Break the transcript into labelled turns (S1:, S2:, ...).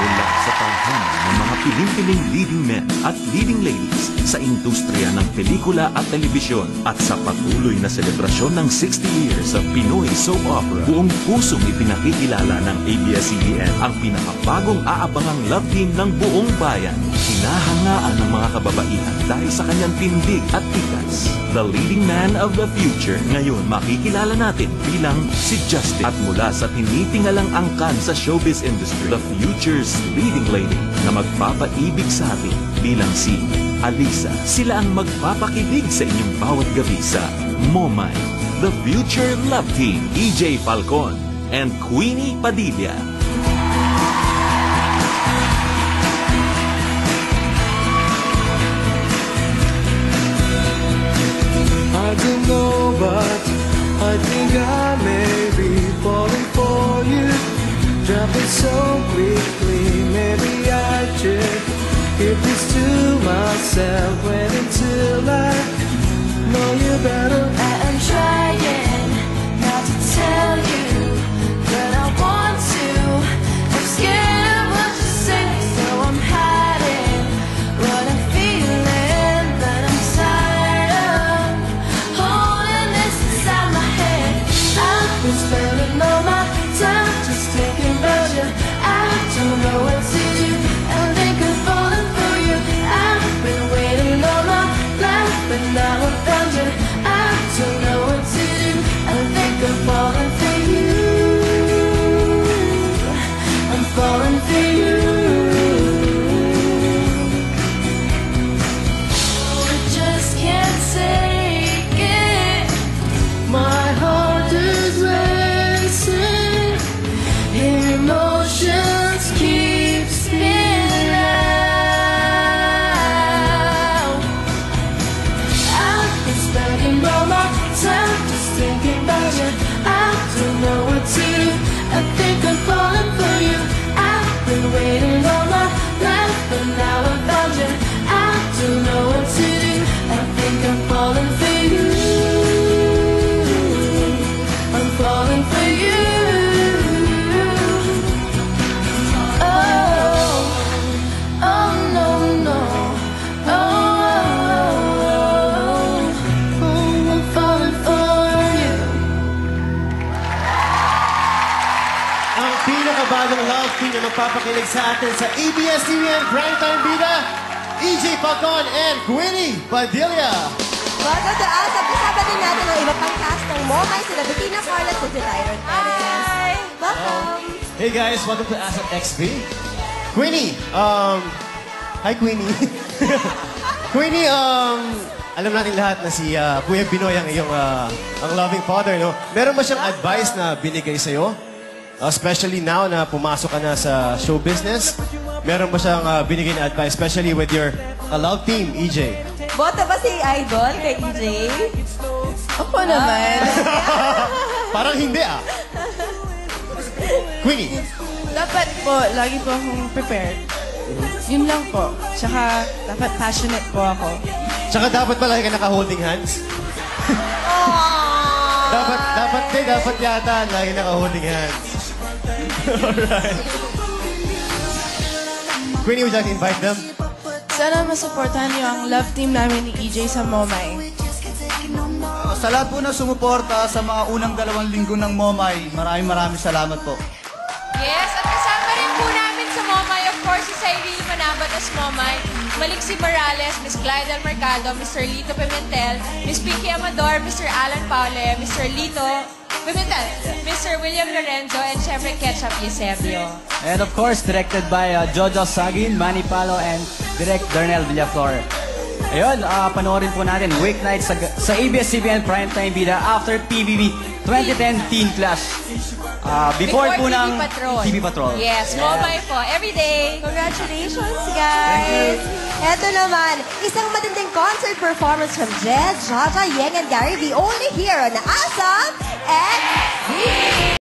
S1: Mula sa tahanan ng mga piling-piling leading men at leading ladies sa industriya ng pelikula at telebisyon at sa patuloy na selebrasyon ng 60 years of Pinoy soap opera, buong pusong ipinakikilala ng ABS-CBN ang pinakabagong aabangang love team ng buong bayan. Hinahangaan ng mga kababaihan dahil sa kanyang tindig at tikas. The leading man of the future, ngayon makikilala natin bilang si Justin. At mula sa tinitingalang angkan sa showbiz industry, the future's leading lady na magpapaibig sa atin bilang si Alisa. Sila ang magpapakilig sa inyong bawat gabi sa Momay, the future love team, EJ Falcon and Queenie Padilla.
S2: I don't know, but I think I may be falling for you. Dropping so quickly, maybe I should keep this to myself. Wait until I know you better.
S3: I am trying not to tell you that I want to. I'm scared of what you say, so I'm hiding what I'm feeling. That I'm tired of holding this inside my head. I've been spending all my time just thinking about you. I don't know what to do. I think I'm falling for you. I've been waiting all my life, but now I found you. I don't know what to do. I think I'm falling for you. I'm falling for you. I just can't take it. My heart is racing. Emotions keep spinning out. I've been spending all my time just thinking about you. I don't know what to do. I think I'm falling for you. I've been waiting all my life, but now I found you. I don't know what to do. I think I'm falling for you. I'm falling for you. Oh, oh no, no. Oh, I'm falling for you.
S4: Ang pinakabagong love team na magpapakilig sa atin sa ABS-CBN Primetime Bida, EJ Falcon and Queenie Padilla.
S5: Welcome to us. At kasama din natin ang iba pang cast ng Momay, sila Bettina Carlos at Tyron Perez. Welcome!
S4: Hey guys, welcome to Asset XP. Queenie, hi Queenie. Queenie, alam natin lahat na si Kuya Binoy ang iyong ang loving father, no? Meron ba siyang advice na binigay sa'yo? Especially now na pumasok ka na sa show business, meron ba siyang binigay na advice, especially with your love team, EJ?
S5: Boto ba si Idol kay EJ?
S6: Opo naman.
S4: Parang hindi Queenie.
S6: Dapat po, lagi po akong prepared. Yun lang po. Tsaka, dapat passionate po ako.
S4: Tsaka dapat pala ka naka-holding hands. dapat yata lagi naka-holding hands. Alright. Queenie, would you like to invite them?
S6: Sana masuportahan niyo ang love team namin ni EJ sa Momay.
S7: Sa lahat po na sumuporta sa mga unang 2 linggo ng Momay, maraming salamat po.
S8: Yes, at kasama rin po namin sa Momay, of course, si Cyril Manabat as Momay, Maliksi Morales, Miss Glidel Mercado, Mr. Lito Pimentel, Miss Pinky Amador, Mr. Alan Paule, Mr. Lito Pimentel, Mr. William Lorenzo, and syempre Ketchup Eusebio.
S9: And of course, directed by Jojo Sagin, Manny Palo, and Direct Darnell Villaflor. Ayun, panoorin po natin weeknight sa ABS-CBN Primetime Bida after PBB 2010 Teen Clash. Before po ng TV Patrol.
S8: Yes, Momay po. Every day.
S5: Congratulations, guys! Eto naman, isang matinding concert performance from Jed, Jaja, Yeng, and Gary V. Only here on ASAP XP!